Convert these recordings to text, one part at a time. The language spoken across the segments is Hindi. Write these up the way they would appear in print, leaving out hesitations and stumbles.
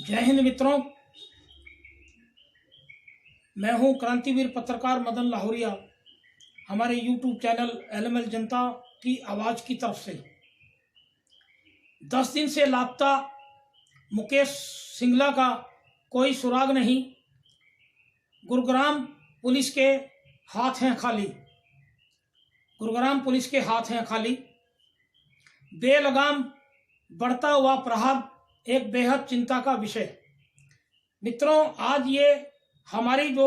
जय हिंद मित्रों, मैं हूं क्रांतिवीर पत्रकार मदन लाहौरिया। हमारे YouTube चैनल एलएमएल जनता की आवाज़ की तरफ से 10 दिन से लापता मुकेश सिंगला का कोई सुराग नहीं। गुरुग्राम पुलिस के हाथ हैं खाली। गुरुग्राम पुलिस के हाथ हैं खाली। बेलगाम बढ़ता हुआ प्रहार एक बेहद चिंता का विषय। मित्रों, आज ये हमारी जो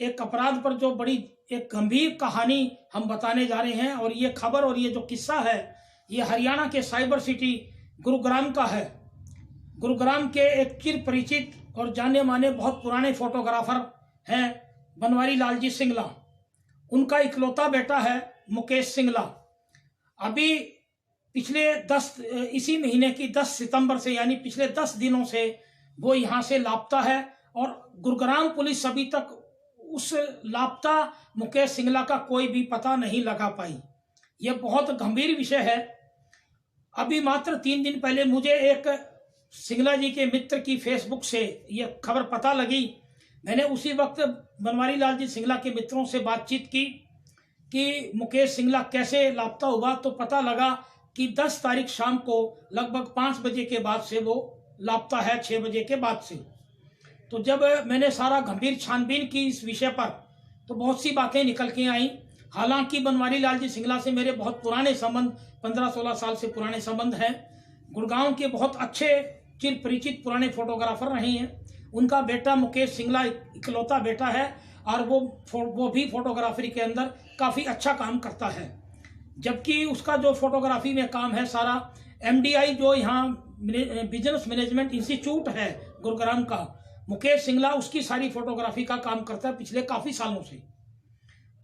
एक अपराध पर जो बड़ी एक गंभीर कहानी हम बताने जा रहे हैं, और ये खबर और ये जो किस्सा है ये हरियाणा के साइबर सिटी गुरुग्राम का है। गुरुग्राम के एक चिर परिचित और जाने माने बहुत पुराने फोटोग्राफर हैं बनवारी लाल जी सिंगला। उनका इकलौता बेटा है मुकेश सिंगला। अभी पिछले इसी महीने की 10 सितंबर से, यानी पिछले 10 दिनों से वो यहाँ से लापता है, और गुरुग्राम पुलिस अभी तक उस लापता मुकेश सिंगला का कोई भी पता नहीं लगा पाई। ये बहुत गंभीर विषय है। अभी मात्र 3 दिन पहले मुझे एक सिंगला जी के मित्र की फेसबुक से ये खबर पता लगी। मैंने उसी वक्त बनवारी लाल जी सिंगला के मित्रों से बातचीत की कि मुकेश सिंगला कैसे लापता हुआ, तो पता लगा कि 10 तारीख शाम को लगभग 5 बजे के बाद से वो लापता है, 6 बजे के बाद से। तो जब मैंने सारा गंभीर छानबीन की इस विषय पर, तो बहुत सी बातें निकल के आई। हालांकि बनवारी लाल जी सिंगला से मेरे बहुत पुराने संबंध, 15-16 साल से पुराने संबंध हैं। गुड़गांव के बहुत अच्छे चिर परिचित पुराने फोटोग्राफर रहे हैं। उनका बेटा मुकेश सिंगला इकलौता बेटा है, और वो भी फोटोग्राफी के अंदर काफ़ी अच्छा काम करता है। जबकि उसका जो फोटोग्राफी में काम है सारा MDI, जो यहाँ बिजनेस मैनेजमेंट इंस्टीट्यूट है गुरुग्राम का, मुकेश सिंगला उसकी सारी फोटोग्राफी का काम करता है पिछले काफ़ी सालों से।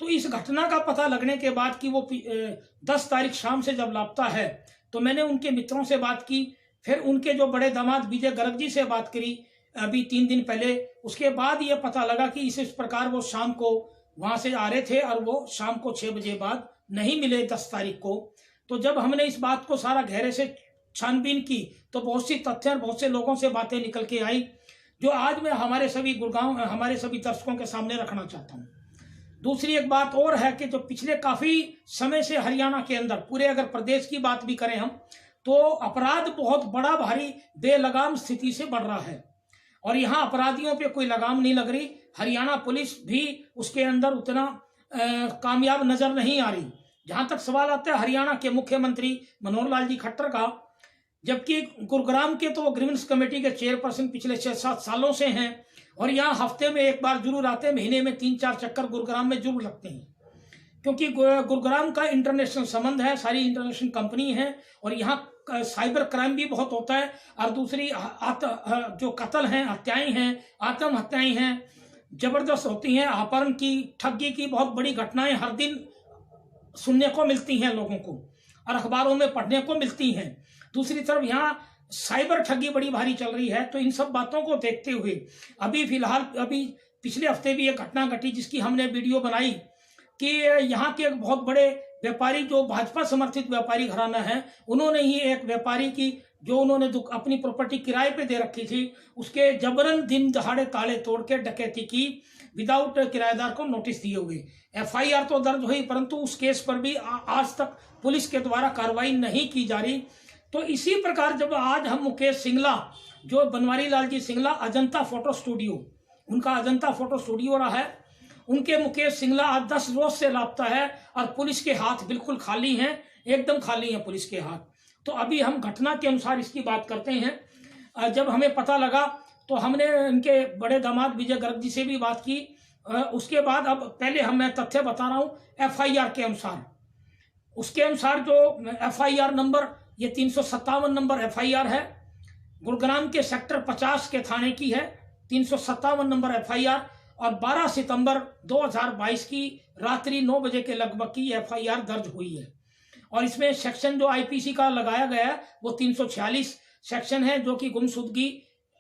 तो इस घटना का पता लगने के बाद कि वो 10 तारीख शाम से जब लापता है, तो मैंने उनके मित्रों से बात की। फिर उनके जो बड़े दामाद विजय गर्ग जी से बात करी अभी 3 दिन पहले। उसके बाद ये पता लगा कि इस प्रकार वो शाम को वहाँ से आ रहे थे, और वो शाम को 6 बजे बाद नहीं मिले 10 तारीख को। तो जब हमने इस बात को सारा गहरे से छानबीन की, तो बहुत सी तथ्य और बहुत से लोगों से बातें निकल के आई, जो आज मैं हमारे सभी दर्शकों के सामने रखना चाहता हूँ। दूसरी एक बात और है कि जो पिछले काफ़ी समय से हरियाणा के अंदर, पूरे अगर प्रदेश की बात भी करें हम, तो अपराध बहुत बड़ा भारी बेलगाम स्थिति से बढ़ रहा है, और यहाँ अपराधियों पे कोई लगाम नहीं लग रही। हरियाणा पुलिस भी उसके अंदर उतना कामयाब नजर नहीं आ रही। जहाँ तक सवाल आता है हरियाणा के मुख्यमंत्री मनोहर लाल जी खट्टर का, जबकि गुरुग्राम के तो वो ग्रीवेंस कमेटी के चेयरपर्सन पिछले 6-7 सालों से हैं, और यहाँ हफ्ते में एक बार जरूर आते हैं, महीने में 3-4 चक्कर गुरुग्राम में जरूर लगते हैं, क्योंकि गुरुग्राम का इंटरनेशनल संबंध है, सारी इंटरनेशनल कंपनी है, और यहाँ साइबर क्राइम भी बहुत होता है। और दूसरी जो कत्ल हैं, हत्याएं हैं, आत्महत्याएं हैं, जबरदस्त होती हैं। अपहरण की, ठगी की बहुत बड़ी घटनाएं हर दिन सुनने को मिलती हैं लोगों को, और अखबारों में पढ़ने को मिलती हैं। दूसरी तरफ यहाँ साइबर ठगी बड़ी भारी चल रही है। तो इन सब बातों को देखते हुए अभी पिछले हफ्ते भी एक घटना घटी, जिसकी हमने वीडियो बनाई कि यहाँ के एक बहुत बड़े व्यापारी, जो भाजपा समर्थित व्यापारी घराना है, उन्होंने ही एक व्यापारी की, जो उन्होंने अपनी प्रॉपर्टी किराए पे दे रखी थी, उसके जबरन दिन दहाड़े ताले तोड़ के डकैती की, विदाउट किराएदार को नोटिस दिए हुए। FIR तो दर्ज हुई, परंतु उस केस पर भी आज तक पुलिस के द्वारा कार्रवाई नहीं की जा रही। तो इसी प्रकार जब आज हम मुकेश सिंगला, जो बनवारी लाल जी सिंगला अजंता फोटो स्टूडियो, उनका अजंता फोटो स्टूडियो रहा है, उनके मुकेश सिंगला आज 10 रोज से लापता है, और पुलिस के हाथ बिल्कुल खाली हैं, एकदम खाली हैं पुलिस के हाथ। तो अभी हम घटना के अनुसार इसकी बात करते हैं। जब हमें पता लगा, तो हमने इनके बड़े दामाद विजय गर्ग जी से भी बात की। उसके बाद अब पहले मैं तथ्य बता रहा हूँ FIR के अनुसार। उसके अनुसार जो FIR नंबर, ये 357 नंबर FIR है, गुरुग्राम के सेक्टर 50 के थाने की है, 357 नंबर FIR, और 12 सितंबर 2022 की रात्रि 9 बजे के लगभग की FIR दर्ज हुई है। और इसमें सेक्शन जो IPC का लगाया गया है वो 346 सेक्शन है, जो कि गुमशुदगी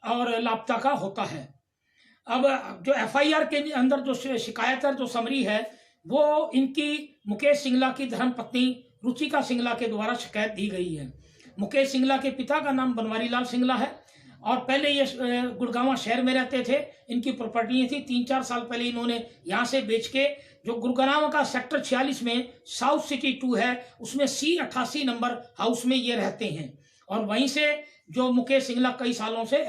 और लापता का होता है। अब जो FIR के अंदर जो शिकायत है, जो समरी है, वो इनकी मुकेश सिंगला की धर्मपत्नी रुचिका सिंगला के द्वारा शिकायत दी गई है। मुकेश सिंगला के पिता का नाम बनवारी लाल सिंगला है, और पहले ये गुड़गांव शहर में रहते थे, इनकी प्रॉपर्टी थी। 3-4 साल पहले इन्होंने यहाँ से बेच के, जो गुड़गांव का सेक्टर 46 में साउथ सिटी 2 है, उसमें C88 नंबर हाउस में ये रहते हैं। और वहीं से जो मुकेश सिंगला कई सालों से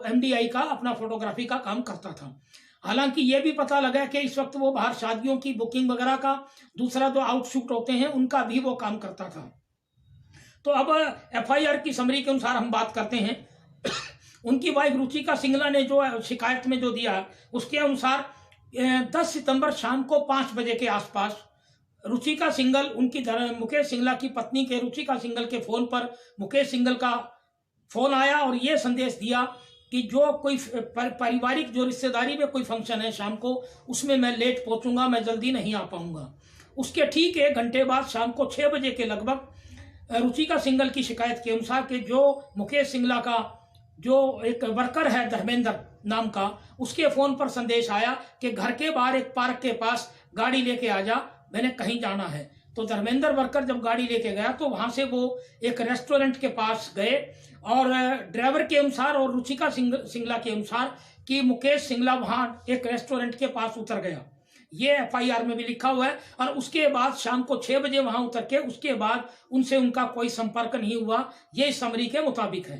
MDI का अपना फोटोग्राफी का काम करता था। हालांकि ये भी पता लगा कि इस वक्त वो बाहर शादियों की बुकिंग वगैरह का, दूसरा जो आउटशूट होते हैं उनका भी वो काम करता था। तो अब FIR की समरी के अनुसार हम बात करते हैं। उनकी वाइफ रुचिका सिंगला ने जो शिकायत में जो दिया, उसके अनुसार 10 सितंबर शाम को 5 बजे के आसपास रुचिका सिंगल, उनकी मुकेश सिंगला की पत्नी के रुचिका सिंगल के फोन पर मुकेश सिंगल का फोन आया और ये संदेश दिया कि जो कोई पारिवारिक जो रिश्तेदारी में कोई फंक्शन है शाम को, उसमें मैं लेट पहुंचूंगा, मैं जल्दी नहीं आ पाऊंगा। उसके ठीक 1 घंटे बाद शाम को 6 बजे के लगभग रुचिका सिंगल की शिकायत के अनुसार कि जो मुकेश सिंगला का जो एक वर्कर है धर्मेंद्र नाम का, उसके फोन पर संदेश आया कि घर के बाहर एक पार्क के पास गाड़ी लेके आ जा, मैंने कहीं जाना है। तो धर्मेंद्र वर्कर जब गाड़ी लेके गया तो वहां से वो एक रेस्टोरेंट के पास गए और ड्राइवर के अनुसार और रुचिका सिंगला के अनुसार कि मुकेश सिंगला वहां एक रेस्टोरेंट के पास उतर गया। ये FIR में भी लिखा हुआ है। और उसके बाद शाम को 6 बजे वहां उतर के उसके बाद उनसे उनका कोई संपर्क नहीं हुआ। ये इस समरी के मुताबिक है।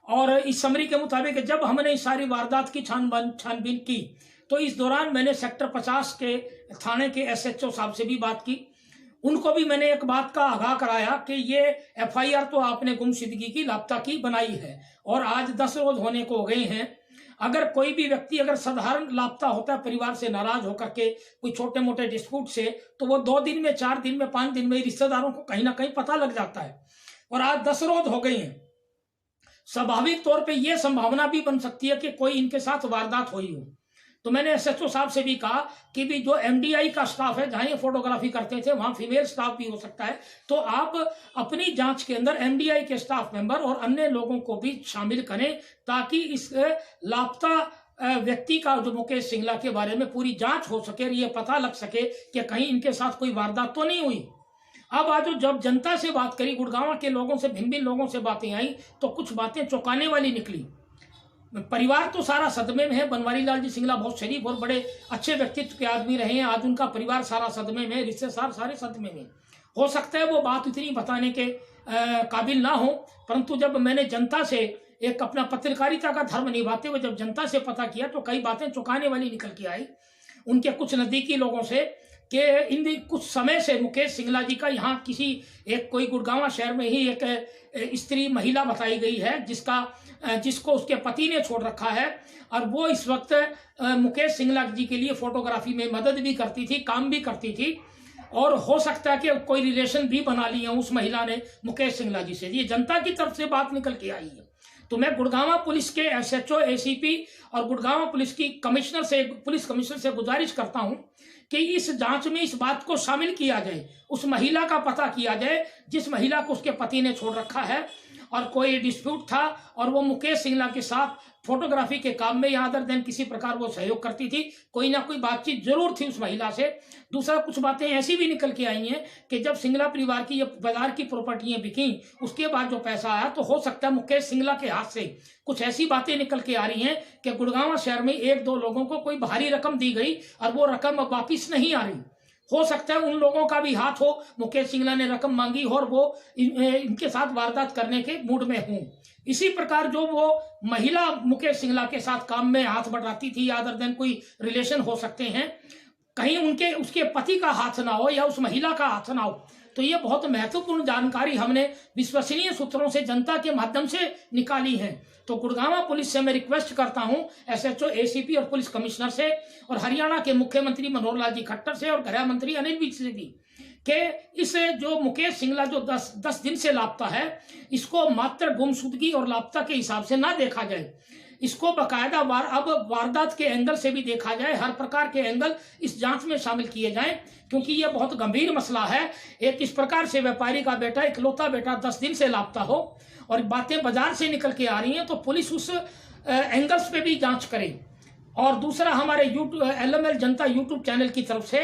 और इस समरी के मुताबिक जब हमने इस सारी वारदात की छानबीन की तो इस दौरान मैंने सेक्टर 50 के थाने के SHO साहब से भी बात की। उनको भी मैंने एक बात का आगाह कराया कि ये FIR तो आपने गुमशुदगी की, लापता की बनाई है और आज 10 रोज होने को हो गए हैं। अगर कोई भी व्यक्ति अगर साधारण लापता होता है परिवार से नाराज होकर के कोई छोटे मोटे डिस्प्यूट से, तो वो 2 दिन में, 4 दिन में, 5 दिन में रिश्तेदारों को कहीं ना कहीं पता लग जाता है। और आज 10 रोज हो गए हैं। स्वाभाविक तौर पे ये संभावना भी बन सकती है कि कोई इनके साथ वारदात हुई हो। तो मैंने SHO साहब से भी कहा कि भी जो MDI का स्टाफ है, जहां ये फोटोग्राफी करते थे, वहां फीमेल स्टाफ भी हो सकता है, तो आप अपनी जांच के अंदर MDI के स्टाफ मेंबर और अन्य लोगों को भी शामिल करें ताकि इस लापता व्यक्ति का जो मुकेश सिंगला के बारे में पूरी जांच हो सके और ये पता लग सके कि कहीं इनके साथ कोई वारदात तो नहीं हुई। अब आज जब जनता से बात करी, गुड़गांव के लोगों से, भिन्न भिन्न लोगों से बातें आई, तो कुछ बातें चौंकाने वाली निकली। परिवार तो सारा सदमे में है। बनवारी लाल जी सिंगला बहुत शरीफ और बड़े अच्छे व्यक्तित्व के आदमी रहे हैं। आज उनका परिवार सारा सदमे में, रिश्तेदार सारे सदमे में। हो सकता है वो बात इतनी बताने के काबिल ना हो, परंतु जब मैंने जनता से एक अपना पत्रकारिता का धर्म निभाते हुए जब जनता से पता किया तो कई बातें चौंकाने वाली निकल के आई उनके कुछ नजदीकी लोगों से कि इन कुछ समय से मुकेश सिंगला जी का यहाँ किसी एक कोई गुड़गांव शहर में ही एक स्त्री महिला बताई गई है जिसको उसके पति ने छोड़ रखा है और वो इस वक्त मुकेश सिंगला जी के लिए फोटोग्राफी में मदद भी करती थी, काम भी करती थी और हो सकता है कि कोई रिलेशन भी बना लिए उस महिला ने मुकेश सिंगला जी से। ये जनता की तरफ से बात निकल के आई है। तो मैं गुड़गांव पुलिस के SHO, ACP और गुड़गांव पुलिस कमिश्नर से गुजारिश करता हूं कि इस जांच में इस बात को शामिल किया जाए, उस महिला का पता किया जाए जिस महिला को उसके पति ने छोड़ रखा है और कोई डिस्प्यूट था और वो मुकेश सिंगला के साथ फोटोग्राफी के काम में या अदर देन किसी प्रकार वो सहयोग करती थी। कोई ना कोई बातचीत जरूर थी उस महिला से। दूसरा, कुछ बातें ऐसी भी निकल के आई हैं कि जब सिंगला परिवार की ये बाजार की प्रॉपर्टियां बिकी, उसके बाद जो पैसा आया तो हो सकता है मुकेश सिंगला के हाथ से कुछ ऐसी बातें निकल के आ रही हैं कि गुड़गांव शहर में 1-2 लोगों को कोई भारी रकम दी गई और वो रकम अब वापिस नहीं आ रही। हो सकता है उन लोगों का भी हाथ हो, मुकेश सिंगला ने रकम मांगी हो और वो इनके साथ वारदात करने के मूड में हूं। इसी प्रकार जो वो महिला मुकेश सिंगला के साथ काम में हाथ बढ़ाती थी या अदर देन कोई रिलेशन हो सकते हैं, कहीं उसके पति का हाथ ना हो या उस महिला का हाथ ना हो। तो ये बहुत महत्वपूर्ण जानकारी हमने विश्वसनीय सूत्रों से जनता के माध्यम से निकाली है। तो गुड़गांव पुलिस से मैं रिक्वेस्ट करता हूं, SHO, ACP और पुलिस कमिश्नर से और हरियाणा के मुख्यमंत्री मनोहर लाल जी खट्टर से और गृह मंत्री अनिल विज से भी कि इस जो मुकेश सिंगला जो 10 दिन से लापता है, इसको मात्र गुमशुदगी और लापता के हिसाब से ना देखा जाए, इसको बकायदा अब वारदात के एंगल से भी देखा जाए। हर प्रकार के एंगल इस जांच में शामिल किए जाएं क्योंकि यह बहुत गंभीर मसला है। एक इस प्रकार से व्यापारी का बेटा, इकलौता बेटा 10 दिन से लापता हो और बातें बाजार से निकल के आ रही हैं, तो पुलिस उस एंगल्स पे भी जांच करे। और दूसरा, हमारे LML जनता यूट्यूब चैनल की तरफ से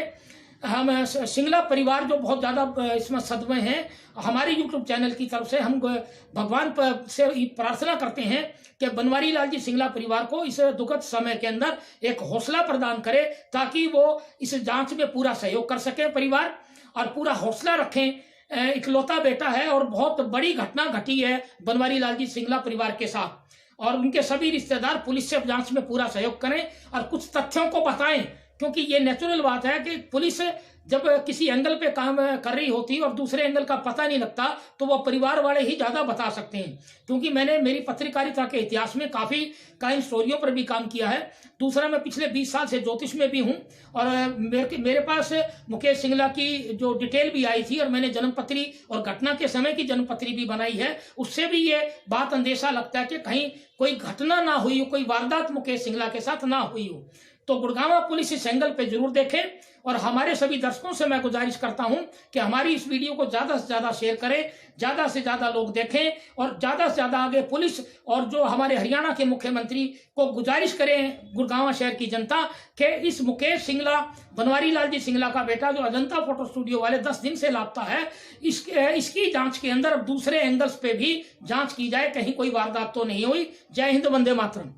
हम सिंगला परिवार जो बहुत ज़्यादा इसमें सदमे हैं, हमारे यूट्यूब चैनल की तरफ से हम भगवान से प्रार्थना करते हैं कि बनवारी लाल जी सिंगला परिवार को इस दुखद समय के अंदर एक हौसला प्रदान करे, ताकि वो इस जांच में पूरा सहयोग कर सके परिवार, और पूरा हौसला रखें। इकलौता बेटा है और बहुत बड़ी घटना घटी है बनवारी लाल जी सिंगला परिवार के साथ, और उनके सभी रिश्तेदार पुलिस से जांच में पूरा सहयोग करें और कुछ तथ्यों को बताएं, क्योंकि ये नेचुरल बात है कि पुलिस जब किसी एंगल पे काम कर रही होती है और दूसरे एंगल का पता नहीं लगता, तो वो परिवार वाले ही ज़्यादा बता सकते हैं। क्योंकि मैंने मेरी पत्रकारिता के इतिहास में काफ़ी क्राइम स्टोरियों पर भी काम किया है। दूसरा, मैं पिछले 20 साल से ज्योतिष में भी हूँ, और मेरे पास मुकेश सिंगला की जो डिटेल भी आई थी, और मैंने जन्मपत्री और घटना के समय की जन्मपत्री भी बनाई है, उससे भी ये बात अंदेशा लगता है कि कहीं कोई घटना ना हुई हो, कोई वारदात मुकेश सिंगला के साथ ना हुई हो। तो गुड़गांव पुलिस इस एंगल पे जरूर देखें, और हमारे सभी दर्शकों से मैं गुजारिश करता हूं कि हमारी इस वीडियो को ज़्यादा से ज़्यादा शेयर करें, ज़्यादा से ज़्यादा लोग देखें, और ज़्यादा से ज़्यादा आगे पुलिस और जो हमारे हरियाणा के मुख्यमंत्री को गुजारिश करें, गुड़गांव शहर की जनता, कि इस मुकेश सिंगला, बनवारी लाल जी सिंगला का बेटा जो अजंता फोटो स्टूडियो वाले 10 दिन से लापता है, इसकी जांच के अंदर अब दूसरे एंगल्स पे भी जांच की जाए, कहीं कोई वारदात तो नहीं हुई। जय हिंद, वंदे मातरम।